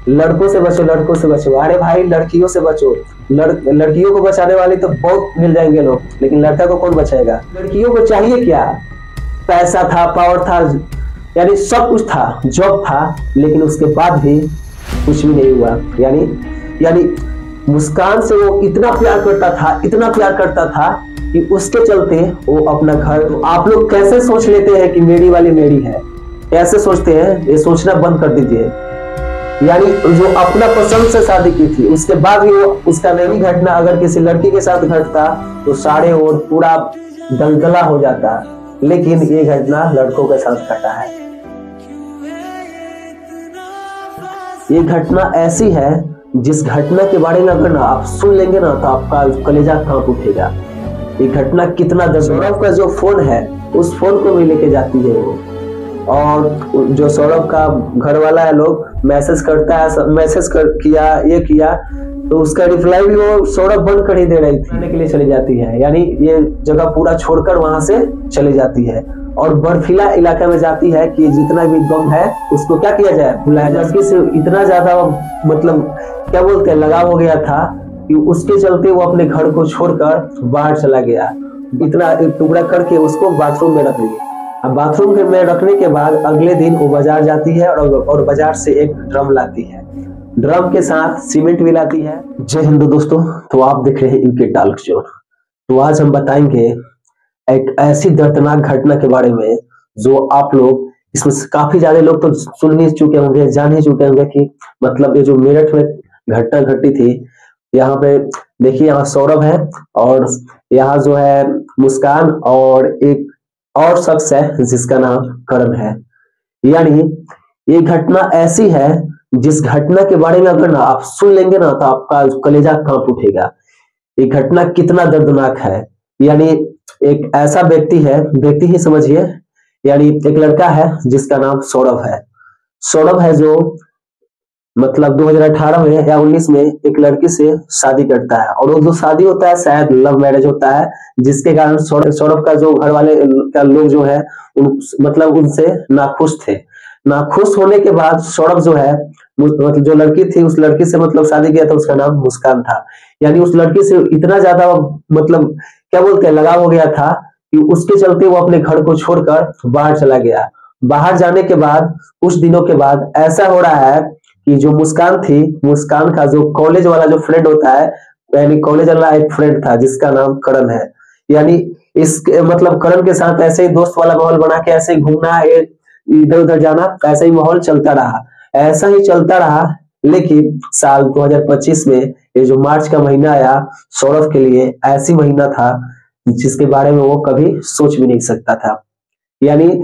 लड़कों से बचो, लड़कों से बचो। अरे भाई लड़कियों से बचो। लड़कियों को बचाने वाले तो बहुत मिल जाएंगे लोग, लेकिन लड़का को कौन बचाएगा? लड़कियों को चाहिए क्या? पैसा था, पावर था, यानी सब कुछ था, जॉब था, लेकिन उसके बाद भी कुछ भी नहीं हुआ। यानी मुस्कान से वो इतना प्यार करता था, इतना प्यार करता था कि उसके चलते वो अपना घर। आप लोग कैसे सोच लेते हैं कि मेरी वाली मेरी है? ऐसे सोचते हैं, ये सोचना बंद कर दीजिए। यानी जो अपना पसंद से शादी की थी, उसके बाद भी वो उसका नई घटना अगर किसी लड़की के साथ घटता तो सारे ओर पूरा दलदला हो जाता, लेकिन ये घटना लड़कों के साथ घटा है। ये घटना ऐसी है जिस घटना के बारे में अगर ना आप सुन लेंगे ना तो आपका कलेजा कांप उठेगा। ये घटना कितना सौरभ का जो फोन है, उस फोन को भी लेके जाती है वो, और जो सौरभ का घर वाला है लोग मैसेज करता है, किया ये किया, तो उसका रिप्लाई भी वो सौरभ बंद कर ही दे रही थी, के लिए चली जाती है। यानी ये जगह पूरा छोड़कर वहां से चली जाती है और बर्फीला इलाका में जाती है कि जितना भी गम है उसको क्या किया जाए, बुलाया जाए। इससे इतना ज्यादा मतलब क्या बोलते हैं लगाव हो गया था कि उसके चलते वो अपने घर को छोड़कर बाहर चला गया। इतना टुकड़ा करके उसको बाथरूम में रख लिया। अब बाथरूम में रखने के बाद अगले दिन वो बाजार जाती है और बाजार से एक ड्रम लाती है। ड्रम के साथ सीमेंट भी लाती है। जय हिंद दोस्तों, तो आप देख रहे हैं यूके टॉक शो। तो आज हम बताएंगे एक ऐसी दर्दनाक घटना के बारे में जो आप लोग, इसमें काफी ज्यादा लोग तो सुन ही चुके होंगे, जान ही चुके होंगे कि मतलब ये जो मेरठ में घटना घटी थी। यहाँ पे देखिए, यहाँ सौरभ है और यहाँ जो है मुस्कान और एक और शख्स है जिसका नाम करण है। यानी ये घटना ऐसी है जिस घटना के बारे में अगर ना आप सुन लेंगे ना तो आपका कलेजा कांप उठेगा। ये घटना कितना दर्दनाक है। यानी एक ऐसा व्यक्ति ही समझिए, यानी एक लड़का है जिसका नाम सौरभ है। सौरभ है जो मतलब 2018 में या 19 में एक लड़की से शादी करता है, और वो जो शादी होता है शायद लव मैरिज होता है, जिसके कारण सौरभ का जो घर वाले का लोग जो है मतलब उनसे नाखुश थे। नाखुश होने के बाद सौरभ जो है मतलब जो लड़की थी उस लड़की से मतलब शादी किया था, उसका नाम मुस्कान था। यानी उस लड़की से इतना ज्यादा मतलब क्या बोलते हैं लगाव हो गया था कि उसके चलते वो अपने घर को छोड़कर बाहर चला गया। बाहर जाने के बाद कुछ दिनों के बाद ऐसा हो रहा है कि जो मुस्कान थी, मुस्कान का जो कॉलेज वाला जो फ्रेंड होता है, यानी कॉलेज वाला एक फ्रेंड था जिसका नाम करण है। यानी इस मतलब करण के साथ ऐसे ही दोस्त वाला माहौल बना के ऐसे ही घूमना, इधर उधर जाना, ऐसा ही माहौल चलता रहा। ऐसा ही चलता रहा, लेकिन साल 2025 में ये जो मार्च का महीना आया, सौरभ के लिए ऐसी महीना था जिसके बारे में वो कभी सोच भी नहीं सकता था। यानी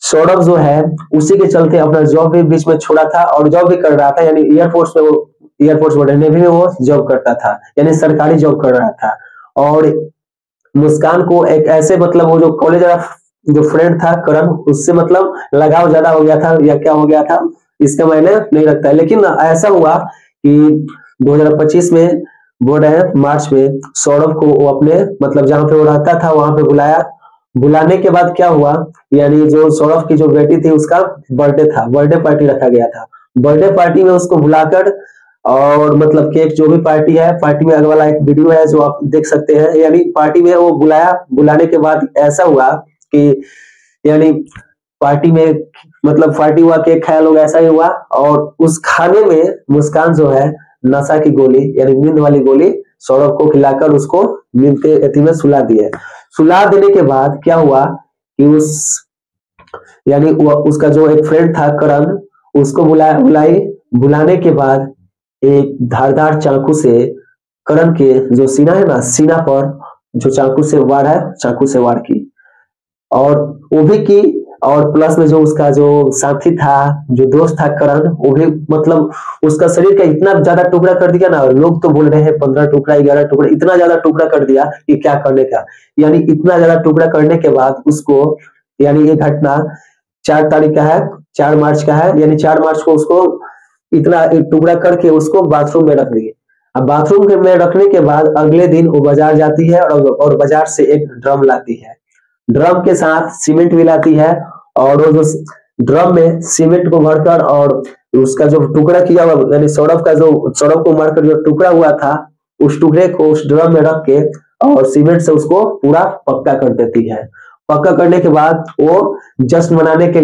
सौरभ जो है उसी के चलते अपना जॉब भी बीच में छोड़ा था और जॉब भी कर रहा था। यानी एयरफोर्स में नेवी में वो जॉब करता था, यानी सरकारी जॉब कर रहा था। और मुस्कान को एक ऐसे मतलब वो जो कॉलेज वाला जो फ्रेंड था करण, उससे मतलब लगाव ज्यादा हो गया था या क्या हो गया था इसका मैंने नहीं रखता है। लेकिन ऐसा हुआ कि 2025 में बोल रहे हैं मार्च में सौरभ को वो अपने मतलब जहां पे वो रहता था वहां पे बुलाया। बुलाने के बाद क्या हुआ, यानी जो सौरभ की जो बेटी थी उसका बर्थडे था, बर्थडे पार्टी रखा गया था। बर्थडे पार्टी में उसको बुलाकर और मतलब केक जो भी पार्टी है, पार्टी में अगला वाला एक वीडियो है जो आप देख सकते हैं। यानी पार्टी में वो बुलाया, बुलाने के बाद ऐसा हुआ कि यानी पार्टी में मतलब पार्टी हुआ, केक खाया लोग, ऐसा ही हुआ। और उस खाने में मुस्कान जो है नशा की गोली यानी नींद वाली गोली सौरभ को खिलाकर उसको नींद के अति में सुला दिए। सुला देने के बाद क्या हुआ कि यानी उसका जो एक फ्रेंड था करण, उसको बुलाने के बाद एक धारदार चाकू से करण के जो सीना है ना, सीना पर जो चाकू से वार है, चाकू से वार की, और वो भी की। और प्लस में जो उसका जो साथी था, जो दोस्त था करण, वो भी मतलब उसका शरीर का इतना ज्यादा टुकड़ा कर दिया ना, लोग तो बोल रहे हैं 15 टुकड़ा 11 टुकड़ा, इतना ज्यादा टुकड़ा कर दिया कि क्या करने का। यानी इतना ज्यादा टुकड़ा करने के बाद उसको, यानी ये घटना 4 तारीख का है, 4 मार्च का है, यानी 4 मार्च को उसको इतना टुकड़ा करके उसको बाथरूम में रख दिए। अब बाथरूम में रखने के बाद अगले दिन वो बाजार जाती है और बाजार से एक ड्रम लाती है। ड्रम के साथ सीमेंट भी लाती है, और वो जो ड्रम में सीमेंट को भरकर और उसका जो टुकड़ा किया हुआ, यानी सौरभ को मारकर जो टुकड़ा हुआ था, उस टुकड़े को उस ड्रम में रख के और सीमेंट से उसको पूरा पक्का कर देती है। पक्का करने के बाद वो जश्न मनाने के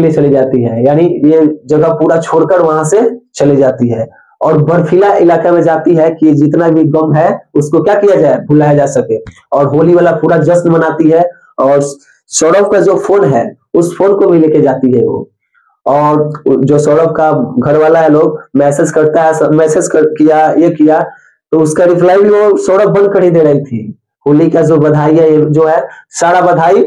लिए चली जाती है, यानी ये जगह पूरा छोड़कर वहां से चली जाती है और बर्फीला इलाका में जाती है कि जितना भी गम है उसको क्या किया जाए, भुलाया जा सके। और होली वाला पूरा जश्न मनाती है और सौरभ का जो फोन है उस फोन को भी लेके जाती है वो। और जो सौरभ का घर वाला है लोग मैसेज करता है, किया तो उसका रिप्लाई भी वो सौरभ बंद कर ही दे रही थी। होली का जो बधाई है, जो है सारा बधाई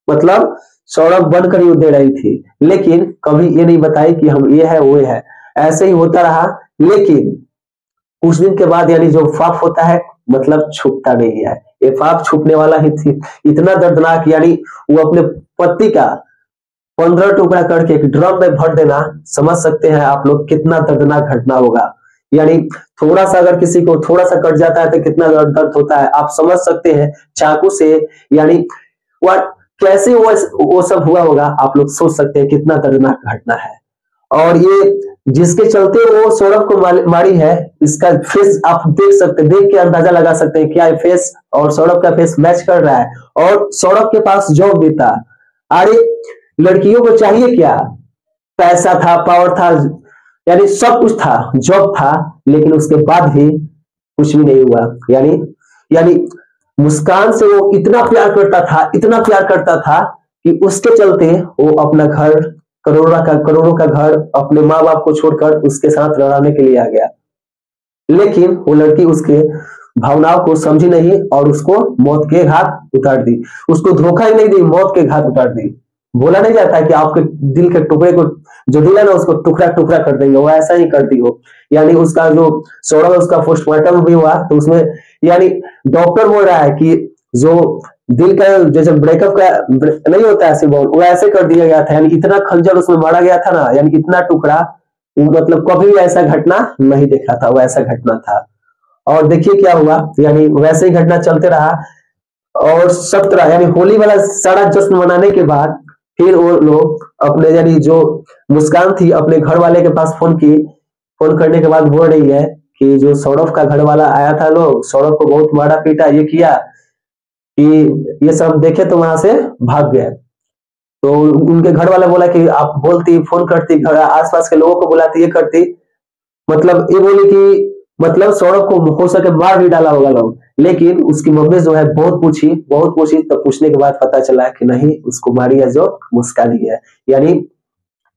मतलब सौरभ बंद कर ही दे रही थी, लेकिन कभी ये नहीं बताई कि हम ये है वो है। ऐसे ही होता रहा, लेकिन कुछ दिन के बाद यानी जो फाफ होता है मतलब छुपता नहीं है, ये फाफ छुपने वाला ही थी। इतना दर्दनाक, यानी वो अपने पति का 15 टुकड़ा करके एक ड्रम में भर देना, समझ सकते हैं आप लोग कितना दर्दनाक घटना होगा। यानी थोड़ा सा अगर किसी को थोड़ा सा कट जाता है तो कितना दर्द होता है, आप समझ सकते हैं चाकू से, यानी कैसे वो सब हुआ होगा, आप लोग सोच सकते हैं कितना दर्दनाक घटना है। और ये जिसके चलते वो सौरभ को मारी है, इसका फेस आप देख के अंदाजा लगा सकते हैं क्या फेस और सौरभ का फेस मैच कर रहा है। और सौरभ के पास जॉब भी था। अरे लड़कियों को चाहिए क्या, पैसा था, पावर था, यानी सब कुछ था, जॉब था, लेकिन उसके बाद भी कुछ भी नहीं हुआ। यानी मुस्कान से वो इतना प्यार करता था कि उसके चलते वो अपना घर, करोड़ों का घर, अपने माँ बाप को छोड़कर उसके साथ रहने के लिए आ गया। लेकिन वो लड़की उसके भावनाओं को समझी नहीं और उसको मौत के घाट उतार दी। उसको धोखा ही नहीं दी, मौत के घाट उतार दी। बोला नहीं जाता है कि आपके दिल के टुकड़े को जो दिल है ना उसको टुकड़ा टुकड़ा कर देंगे, वो ऐसा ही करती हो। यानी उसका जो सौरभ उसका पोस्टमार्टम भी हुआ तो उसमें यानी डॉक्टर बोल रहा है कि जो दिल का जैसे ब्रेकअप का नहीं होता है सिर्फ वो ऐसे कर दिया गया था, यानी इतना खंजर उसमें मारा गया था ना, यानी इतना टुकड़ा, मतलब कभी भी ऐसा घटना नहीं देखा था, वो ऐसा घटना था। और देखिए क्या हुआ, यानी वैसे ही घटना चलते रहा। और 17 यानी होली वाला सारा जश्न मनाने के बाद फिर वो लोग अपने, यानी जो मुस्कान थी अपने घर वाले के पास फोन करने के बाद बोल रही है कि जो सौरभ का घर वाला आया था, लोग सौरभ को बहुत मारा पीटा, ये किया कि ये सब देखे तो वहां से भाग गए। तो उनके घर वाला बोला कि आप बोलती, फोन करती, घर आसपास के लोगों को बुलाती, ये करती, मतलब ये बोली कि मतलब सौरभ को हो सके मार भी डाला होगा लोग। लेकिन उसकी मम्मी जो है बहुत पूछी, तो पूछने के बाद पता चला कि नहीं, उसको मारी है जो मुस्कान ही है। यानी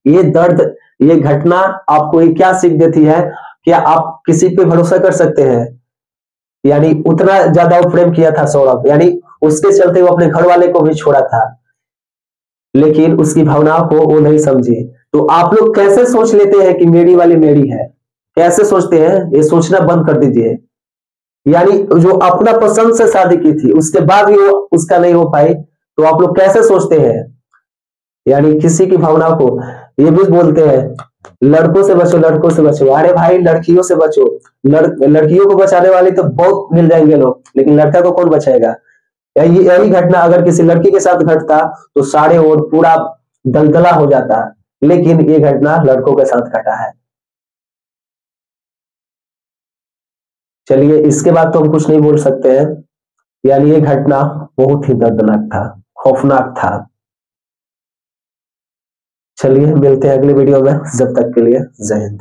ये दर्द, ये घटना आपको ये क्या सीख देती है, क्या आप किसी पे भरोसा कर सकते हैं? यानी उतना ज्यादा वो प्रेम किया था सौरभ, यानी उसके चलते वो अपने घर वाले को भी छोड़ा था, लेकिन उसकी भावनाओं को वो नहीं समझी। तो आप लोग कैसे सोच लेते हैं कि मेरी वाली मेरी है, कैसे सोचते हैं? ये सोचना बंद कर दीजिए। यानी जो अपना पसंद से शादी की थी उसके बाद भी वो उसका नहीं हो पाई, तो आप लोग कैसे सोचते हैं? यानी किसी की भावनाओं को, ये भी बोलते हैं लड़कों से बचो। अरे भाई लड़कियों से बचो, लड़कियों को बचाने वाले तो बहुत मिल जाएंगे लोग, लेकिन लड़का को कौन बचाएगा? यही घटना अगर किसी लड़की के साथ घटता तो सारे ओर पूरा दलदला हो जाता, लेकिन ये घटना लड़कों के साथ घटा है। चलिए इसके बाद तो हम कुछ नहीं बोल सकते हैं, यानी ये घटना बहुत ही दर्दनाक था, खौफनाक था। चलिए मिलते हैं अगले वीडियो में, जब तक के लिए जय हिंद।